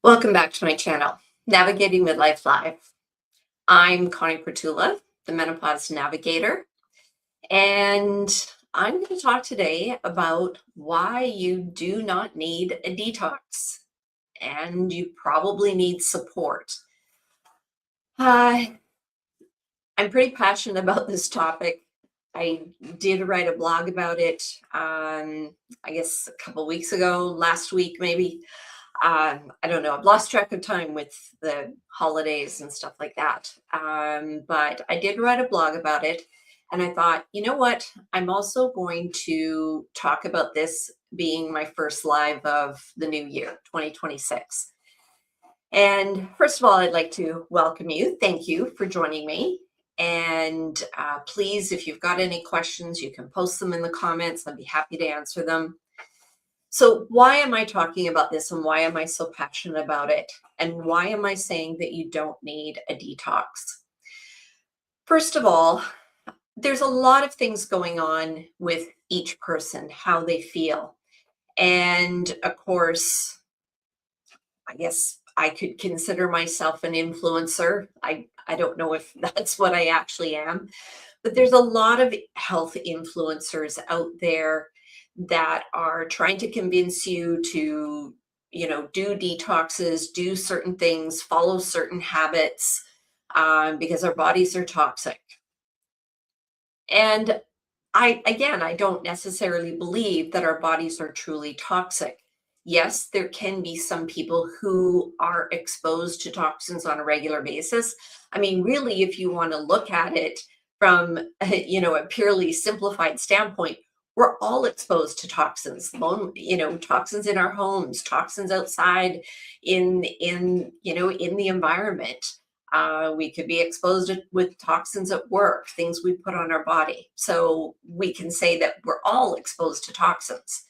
Welcome back to my channel, Navigating Midlife Live. I'm Connie Pertula, the Menopause Navigator, and I'm going to talk today about why you do not need a detox, and you probably need support. I'm pretty passionate about this topic. I did write a blog about it, I guess a couple weeks ago, last week maybe. I don't know. I've lost track of time with the holidays and stuff like that. But I did write a blog about it. And I thought, you know what? I'm also going to talk about this being my first live of the new year, 2026. And first of all, I'd like to welcome you. Thank you for joining me. And please, if you've got any questions, you can post them in the comments. I'd be happy to answer them. So why am I talking about this, and why am I so passionate about it? And why am I saying that you don't need a detox? First of all, there's a lot of things going on with each person, how they feel. And of course, I guess I could consider myself an influencer. I don't know if that's what I actually am, but there's a lot of health influencers out there that are trying to convince you to, do detoxes, do certain things, follow certain habits, because our bodies are toxic. And I don't necessarily believe that our bodies are truly toxic. Yes, there can be some people who are exposed to toxins on a regular basis. I mean, really, if you want to look at it from, a purely simplified standpoint, we're all exposed to toxins, toxins in our homes, toxins outside in the environment. We could be exposed with toxins at work, things we put on our body. So we can say that we're all exposed to toxins.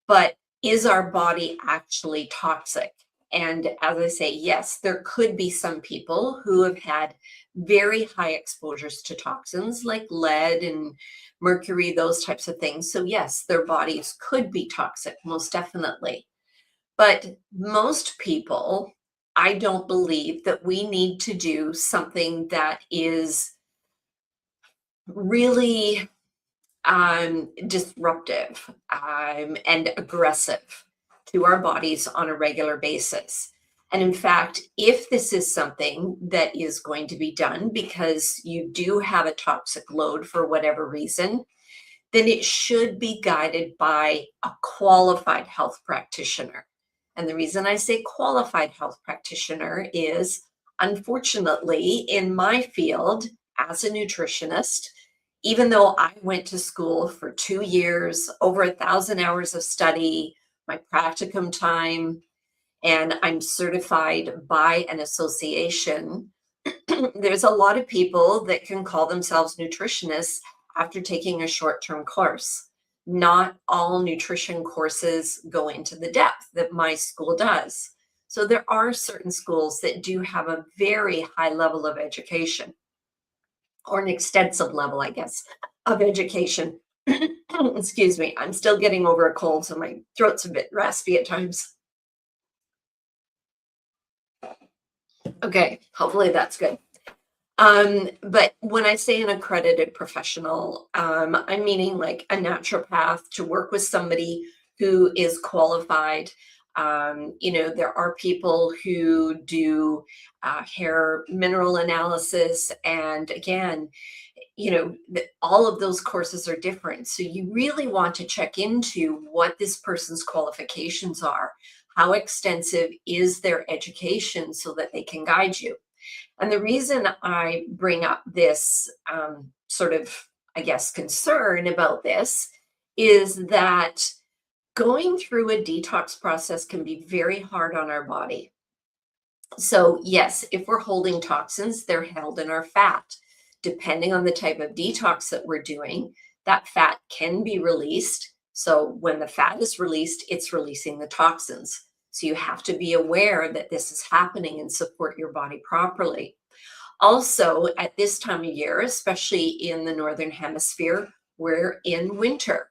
But is our body actually toxic? And as I say, yes, there could be some people who have had very high exposures to toxins like lead and mercury, those types of things. So yes, their bodies could be toxic, most definitely. But most people, I don't believe that we need to do something that is really disruptive and aggressive to our bodies on a regular basis. And in fact, if this is something that is going to be done because you do have a toxic load for whatever reason, then it should be guided by a qualified health practitioner. And the reason I say qualified health practitioner is, unfortunately, in my field as a nutritionist, even though I went to school for 2 years, over 1,000 hours of study, my practicum time, and I'm certified by an association, there's a lot of people that can call themselves nutritionists after taking a short-term course. Not all nutrition courses go into the depth that my school does. So there are certain schools that do have a very high level of education, or an extensive level, I guess, of education. Excuse me, I'm still getting over a cold, so my throat's a bit raspy at times. Okay, hopefully that's good. But when I say an accredited professional, I'm meaning like a naturopath to work with somebody who is qualified. There are people who do hair mineral analysis, and again, all of those courses are different. So you really want to check into what this person's qualifications are. How extensive is their education so that they can guide you? And the reason I bring up this sort of, I guess, concern about this is that going through a detox process can be very hard on our body. So yes, if we're holding toxins, they're held in our fat. Depending on the type of detox that we're doing, that fat can be released. So when the fat is released, it's releasing the toxins. So you have to be aware that this is happening and support your body properly. Also, at this time of year, especially in the Northern Hemisphere, we're in winter.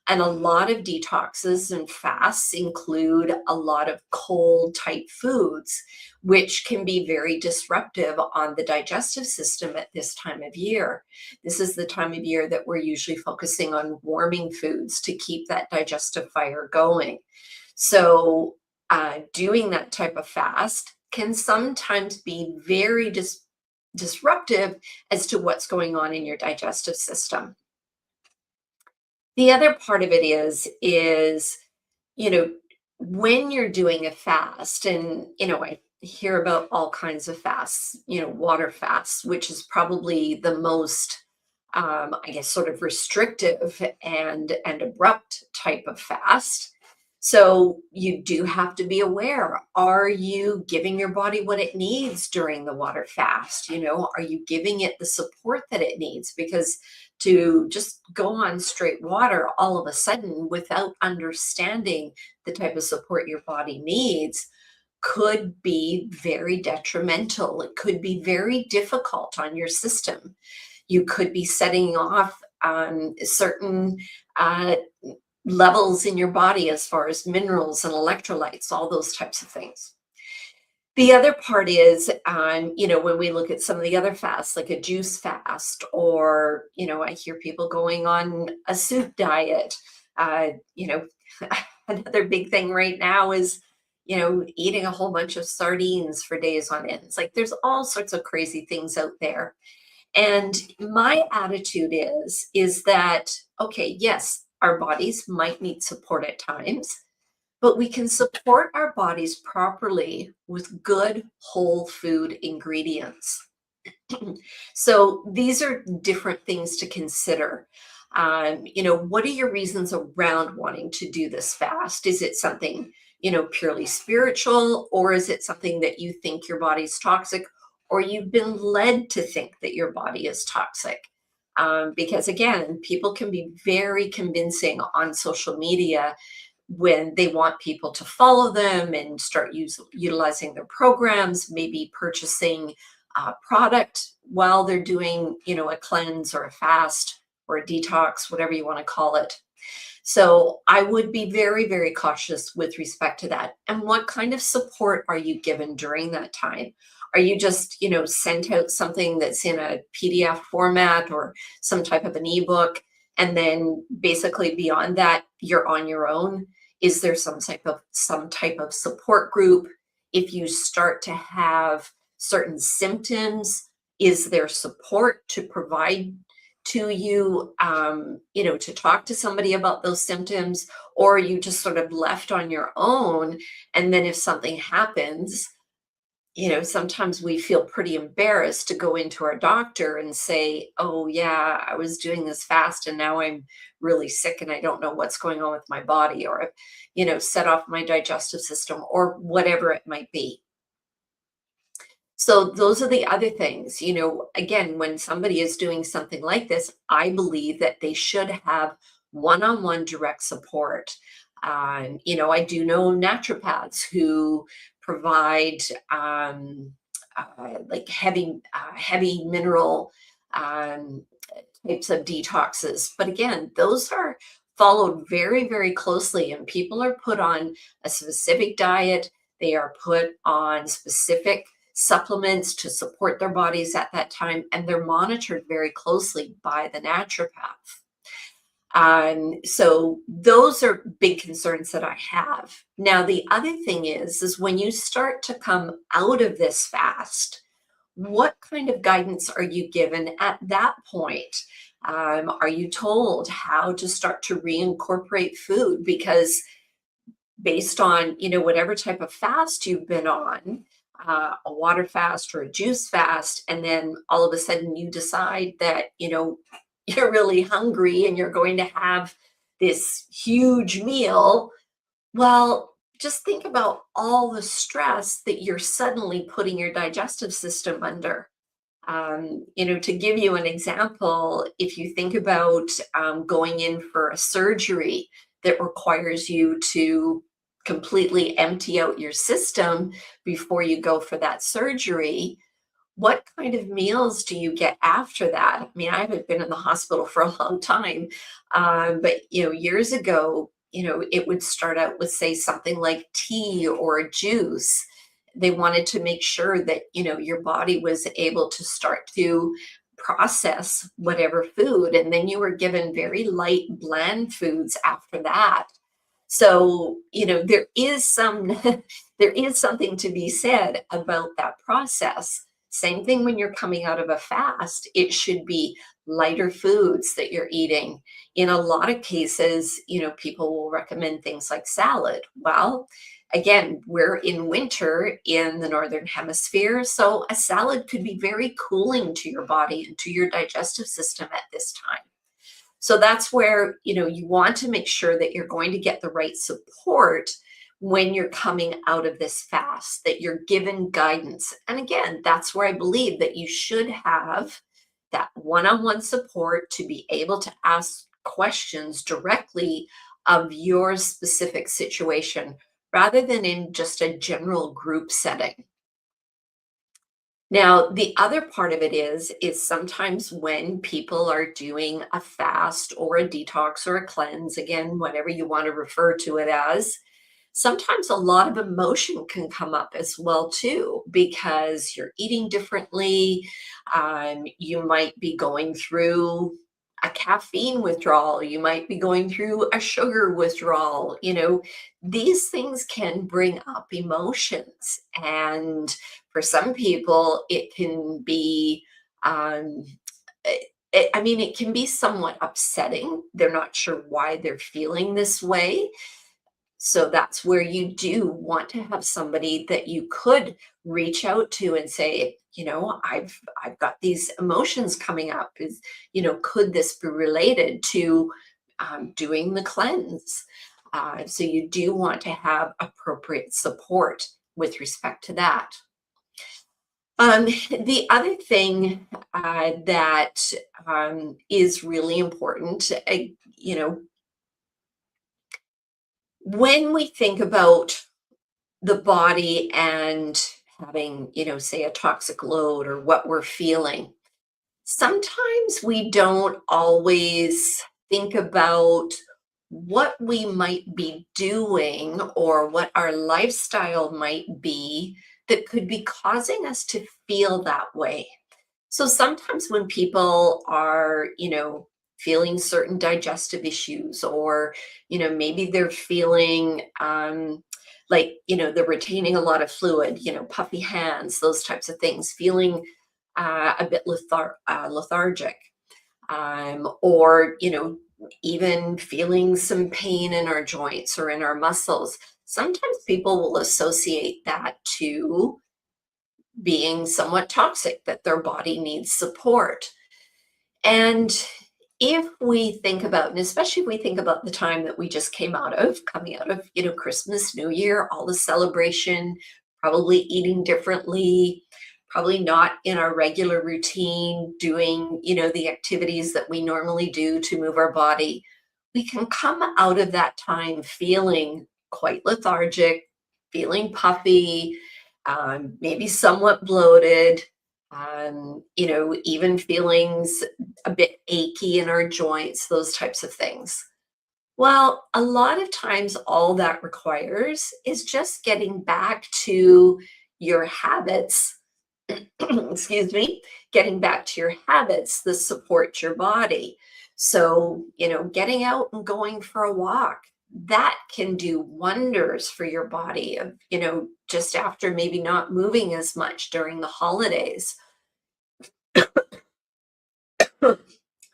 And a lot of detoxes and fasts include a lot of cold type foods, which can be very disruptive on the digestive system at this time of year. This is the time of year that we're usually focusing on warming foods to keep that digestive fire going. So, doing that type of fast can sometimes be very disruptive as to what's going on in your digestive system. The other part of it is, you know, when you're doing a fast, and, I hear about all kinds of fasts, water fasts, which is probably the most, I guess, sort of restrictive and abrupt type of fast. So you do have to be aware. Are you giving your body what it needs during the water fast? Are you giving it the support that it needs? Because to just go on straight water all of a sudden without understanding the type of support your body needs could be very detrimental. It could be very difficult on your system. You could be setting off certain uh, levels in your body as far as minerals and electrolytes, all those types of things. The other part is, when we look at some of the other fasts, like a juice fast, or, I hear people going on a soup diet. Uh, you know, Another big thing right now is, eating a whole bunch of sardines for days on end. It's like there's all sorts of crazy things out there. And my attitude is that, okay, yes, our bodies might need support at times, but we can support our bodies properly with good whole food ingredients. So these are different things to consider. What are your reasons around wanting to do this fast? Is it something, purely spiritual, or is it something that you think your body's toxic, or you've been led to think that your body is toxic? Because again, people can be very convincing on social media when they want people to follow them and start utilizing their programs, maybe purchasing product while they're doing, a cleanse or a fast or a detox, whatever you want to call it. So I would be very, very cautious with respect to that. And what kind of support are you given during that time? Are you just, sent out something that's in a PDF format or some type of an ebook? And then basically beyond that, you're on your own? Is there some type of support group? If you start to have certain symptoms, is there support to provide to you, to talk to somebody about those symptoms, or are you just sort of left on your own? And then if something happens, sometimes we feel pretty embarrassed to go into our doctor and say, oh, yeah, I was doing this fast and now I'm really sick and I don't know what's going on with my body, or, set off my digestive system, or whatever it might be. So those are the other things, again, when somebody is doing something like this, I believe that they should have one-on-one direct support. I do know naturopaths who provide like heavy mineral um, types of detoxes. But again, those are followed very, very closely, and people are put on a specific diet. They are put on specific supplements to support their bodies at that time, and they're monitored very closely by the naturopath. So those are big concerns that I have. Now, the other thing is when you start to come out of this fast, what kind of guidance are you given at that point? Are you told how to start to reincorporate food? Because based on, whatever type of fast you've been on, a water fast or a juice fast, and then all of a sudden you decide that, you're really hungry and you're going to have this huge meal. Well, just think about all the stress that you're suddenly putting your digestive system under. To give you an example, if you think about going in for a surgery that requires you to completely empty out your system before you go for that surgery, what kind of meals do you get after that? I mean, I haven't been in the hospital for a long time, but years ago, it would start out with, say, something like tea or a juice. They wanted to make sure that your body was able to start to process whatever food, and then you were given very light, bland foods after that. So, there is some there is something to be said about that process. Same thing when you're coming out of a fast, it should be lighter foods that you're eating. In a lot of cases, people will recommend things like salad. Well, again, we're in winter in the northern hemisphere, so a salad could be very cooling to your body and to your digestive system at this time. So that's where, you want to make sure that you're going to get the right support when you're coming out of this fast, that you're given guidance. And again, that's where I believe that you should have that one-on-one support to be able to ask questions directly of your specific situation rather than in just a general group setting. Now, the other part of it is sometimes when people are doing a fast or a detox or a cleanse, again, whatever you want to refer to it as, sometimes a lot of emotion can come up as well too, because you're eating differently. You might be going through a caffeine withdrawal. You might be going through a sugar withdrawal. These things can bring up emotions. And for some people, it can be, um, I mean, it can be somewhat upsetting. They're not sure why they're feeling this way, so that's where you do want to have somebody that you could reach out to and say, I've got these emotions coming up. Could this be related to doing the cleanse? So you do want to have appropriate support with respect to that. The other thing that is really important, you know, when we think about the body and having, say a toxic load or what we're feeling, sometimes we don't always think about what we might be doing or what our lifestyle might be that could be causing us to feel that way. So sometimes when people are, feeling certain digestive issues, or, maybe they're feeling like, they're retaining a lot of fluid, puffy hands, those types of things, feeling a bit lethargic, or, even feeling some pain in our joints or in our muscles. Sometimes people will associate that to being somewhat toxic, that their body needs support. And if we think about, and especially if we think about the time that we just coming out of, Christmas, New Year, all the celebration, probably eating differently, probably not in our regular routine, doing, the activities that we normally do to move our body, we can come out of that time feeling quite lethargic, feeling puffy, maybe somewhat bloated, even feelings a bit achy in our joints, those types of things. Well, a lot of times, all that requires is just getting back to your habits, excuse me, getting back to your habits that support your body. So, getting out and going for a walk, that can do wonders for your body of, just after maybe not moving as much during the holidays.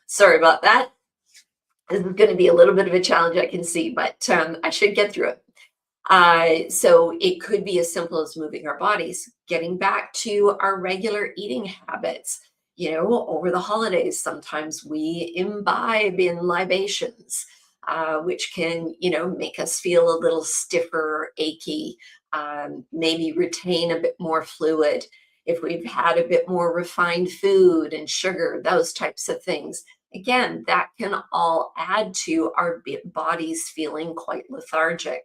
Sorry about that. This is going to be a little bit of a challenge, I can see, but I should get through it. So it could be as simple as moving our bodies, getting back to our regular eating habits. Over the holidays, sometimes we imbibe in libations, which can, make us feel a little stiffer, achy, maybe retain a bit more fluid. If we've had a bit more refined food and sugar, those types of things, again, that can all add to our bodies feeling quite lethargic.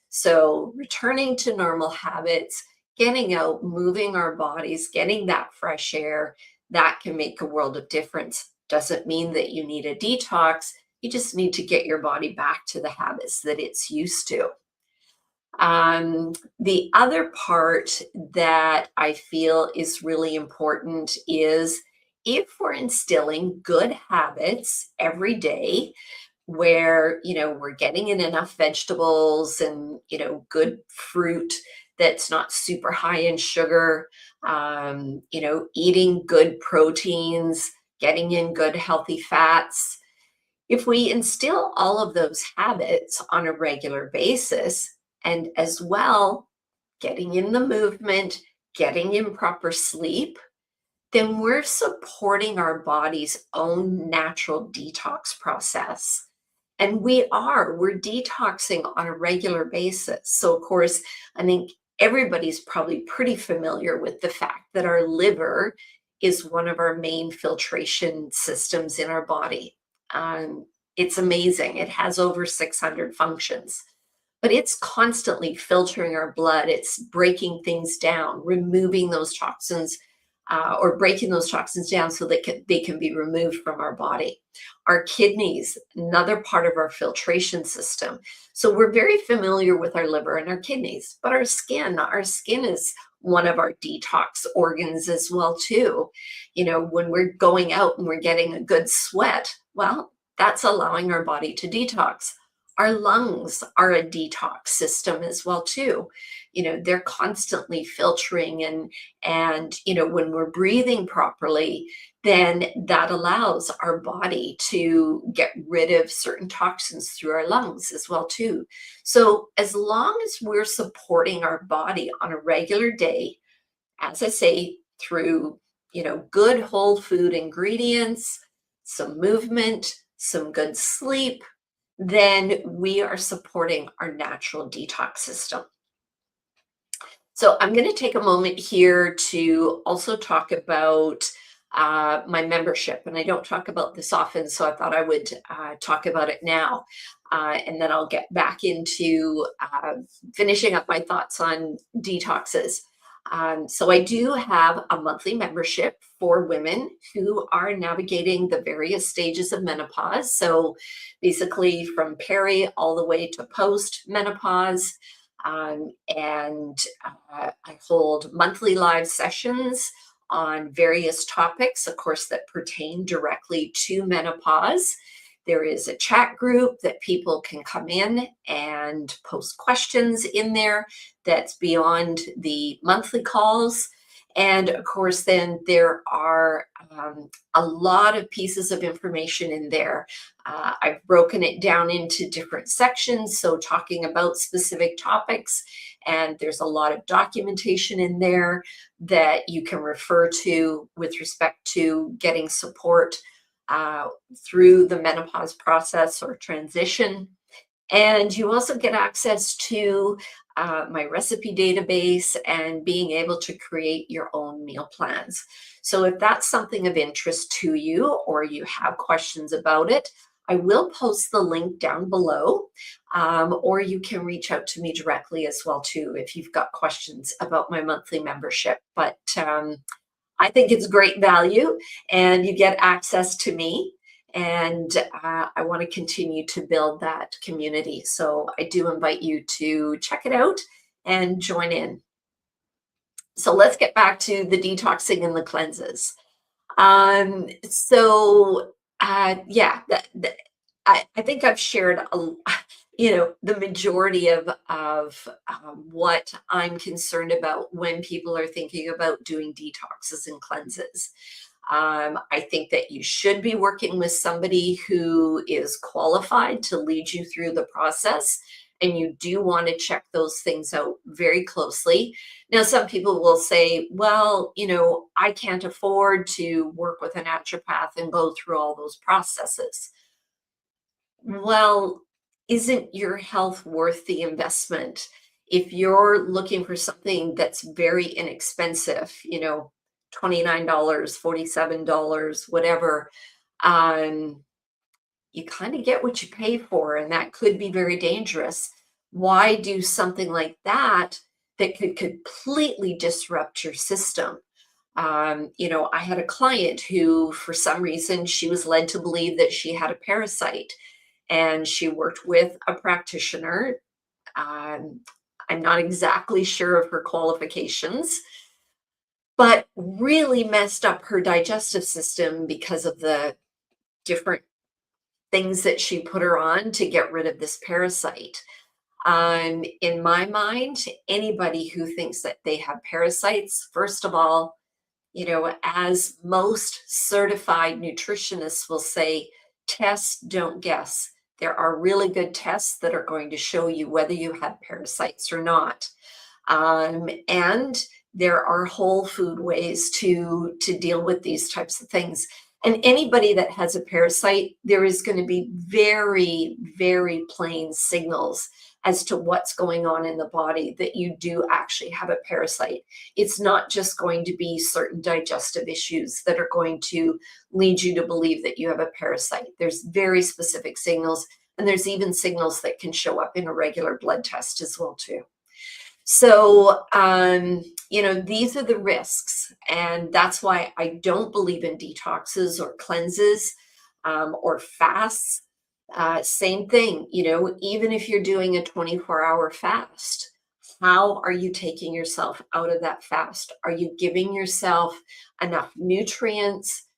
So returning to normal habits, getting out, moving our bodies, getting that fresh air, that can make a world of difference. Doesn't mean that you need a detox. You just need to get your body back to the habits that it's used to. The other part that I feel is really important is if we're instilling good habits every day, where we're getting in enough vegetables and good fruit that's not super high in sugar, eating good proteins, getting in good healthy fats. If we instill all of those habits on a regular basis, and as well getting in the movement, getting in proper sleep, then we're supporting our body's own natural detox process. And we're detoxing on a regular basis. So, of course, I think everybody's probably pretty familiar with the fact that our liver is one of our main filtration systems in our body. It's amazing. It has over 600 functions, but it's constantly filtering our blood. It's breaking things down, removing those toxins, or breaking those toxins down so that they can be removed from our body. Our kidneys, another part of our filtration system. So we're very familiar with our liver and our kidneys, but our skin is one of our detox organs as well too. When we're going out and we're getting a good sweat, well, that's allowing our body to detox. Our lungs are a detox system as well too. They're constantly filtering, and when we're breathing properly, then that allows our body to get rid of certain toxins through our lungs as well too. So as long as we're supporting our body on a regular day, as I say, through good whole food ingredients, some movement, some good sleep, then we are supporting our natural detox system. So I'm going to take a moment here to also talk about my membership. And I don't talk about this often, so I thought I would talk about it now. And then I'll get back into finishing up my thoughts on detoxes. So I do have a monthly membership for women who are navigating the various stages of menopause. So basically from peri all the way to post-menopause. And I hold monthly live sessions on various topics, of course, that pertain directly to menopause. There is a chat group that people can come in and post questions in there that's beyond the monthly calls. And of course, then there are a lot of pieces of information in there. I've broken it down into different sections, so talking about specific topics, and there's a lot of documentation in there that you can refer to with respect to getting support through the menopause process or transition. And you also get access to my recipe database and being able to create your own meal plans. So if that's something of interest to you or you have questions about it, I will post the link down below, or you can reach out to me directly as well too if you've got questions about my monthly membership. But I think it's great value, and you get access to me. And I want to continue to build that community. So I do invite you to check it out and join in. So let's get back to the detoxing and the cleanses. Yeah, I think I've shared the majority of what I'm concerned about when people are thinking about doing detoxes and cleanses. I think that you should be working with somebody who is qualified to lead you through the process. And you do want to check those things out very closely. Now, some people will say, well, I can't afford to work with a naturopath and go through all those processes. Well, isn't your health worth the investment? If you're looking for something that's very inexpensive, $29, $47, whatever, you kind of get what you pay for, and that could be very dangerous. Why do something like that that could completely disrupt your system. I had a client who, for some reason, she was led to believe that she had a parasite, and she worked with a practitioner. Um, I'm not exactly sure of her qualifications, but really messed up her digestive system because of the different things that she put her on to get rid of this parasite. In my mind, anybody who thinks that they have parasites, first of all, as most certified nutritionists will say, test, don't guess. There are really good tests that are going to show you whether you have parasites or not. And there are whole food ways to deal with these types of things. And anybody that has a parasite, there is going to be very, very plain signals as to what's going on in the body that you do actually have a parasite. It's not just going to be certain digestive issues that are going to lead you to believe that you have a parasite. There's very specific signals, and there's even signals that can show up in a regular blood test as well too. So, these are the risks, and that's why I don't believe in detoxes or cleanses, or fasts. Same thing, even if you're doing a 24-hour fast, how are you taking yourself out of that fast? Are you giving yourself enough nutrients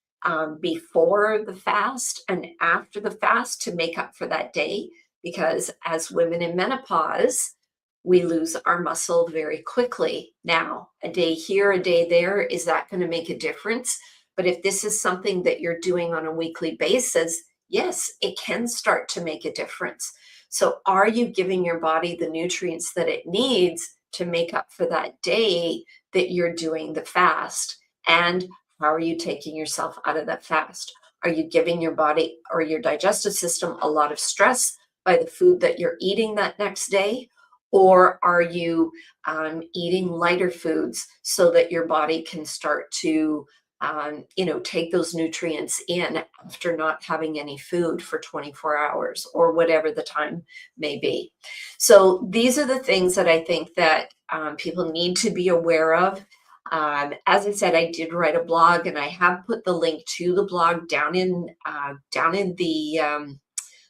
before the fast and after the fast to make up for that day? Because as women in menopause, we lose our muscle very quickly. Now, a day here, a day there, is that going to make a difference? But if this is something that you're doing on a weekly basis, yes, it can start to make a difference. So, are you giving your body the nutrients that it needs to make up for that day that you're doing the fast? And how are you taking yourself out of that fast? Are you giving your body or your digestive system a lot of stress by the food that you're eating that next day? Or are you eating lighter foods so that your body can start to, take those nutrients in after not having any food for 24 hours or whatever the time may be? So these are the things that I think that people need to be aware of. As I said, I did write a blog, and I have put the link to the blog down in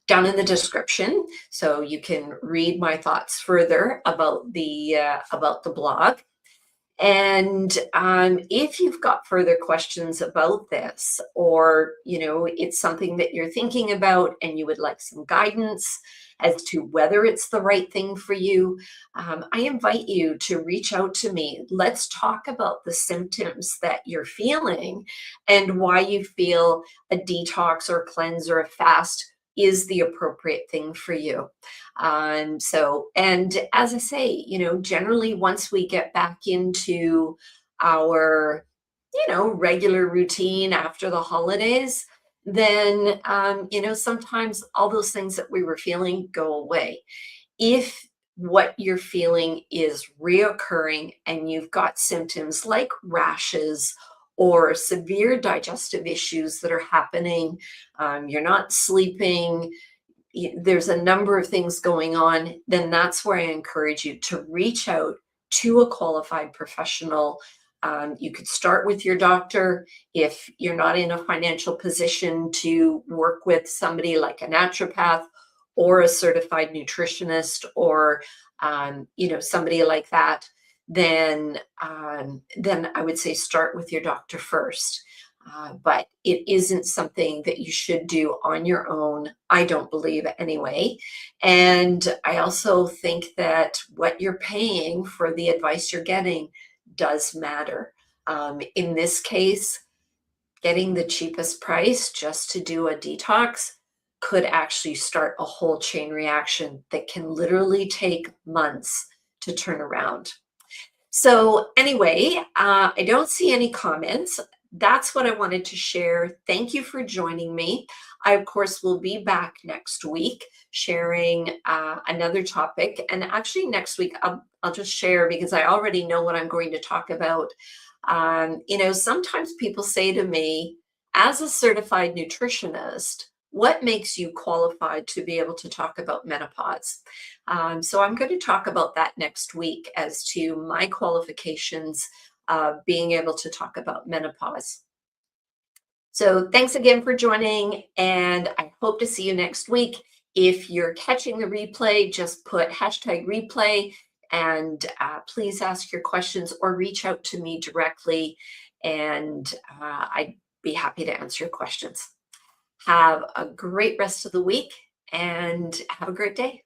the description, so you can read my thoughts further about the blog. And if you've got further questions about this, or it's something that you're thinking about and you would like some guidance as to whether it's the right thing for you, I invite you to reach out to me. Let's talk about the symptoms that you're feeling and why you feel a detox or cleanse or a fast is the appropriate thing for you. And as I say, generally once we get back into our, regular routine after the holidays, then, sometimes all those things that we were feeling go away. If what you're feeling is reoccurring and you've got symptoms like rashes or severe digestive issues that are happening, you're not sleeping, there's a number of things going on, then that's where I encourage you to reach out to a qualified professional. You could start with your doctor if you're not in a financial position to work with somebody like a naturopath or a certified nutritionist, or somebody like that. Then I would say start with your doctor first. But it isn't something that you should do on your own, I don't believe anyway. And I also think that what you're paying for the advice you're getting does matter. In this case, getting the cheapest price just to do a detox could actually start a whole chain reaction that can literally take months to turn around. So anyway, I don't see any comments. That's what I wanted to share. Thank you for joining me. I, of course, will be back next week sharing another topic. And actually next week, I'll just share because I already know what I'm going to talk about. Sometimes people say to me, as a certified nutritionist, what makes you qualified to be able to talk about menopause? So I'm going to talk about that next week as to my qualifications of being able to talk about menopause. So thanks again for joining, and I hope to see you next week. If you're catching the replay, just put hashtag replay and please ask your questions or reach out to me directly, and I'd be happy to answer your questions. Have a great rest of the week and have a great day.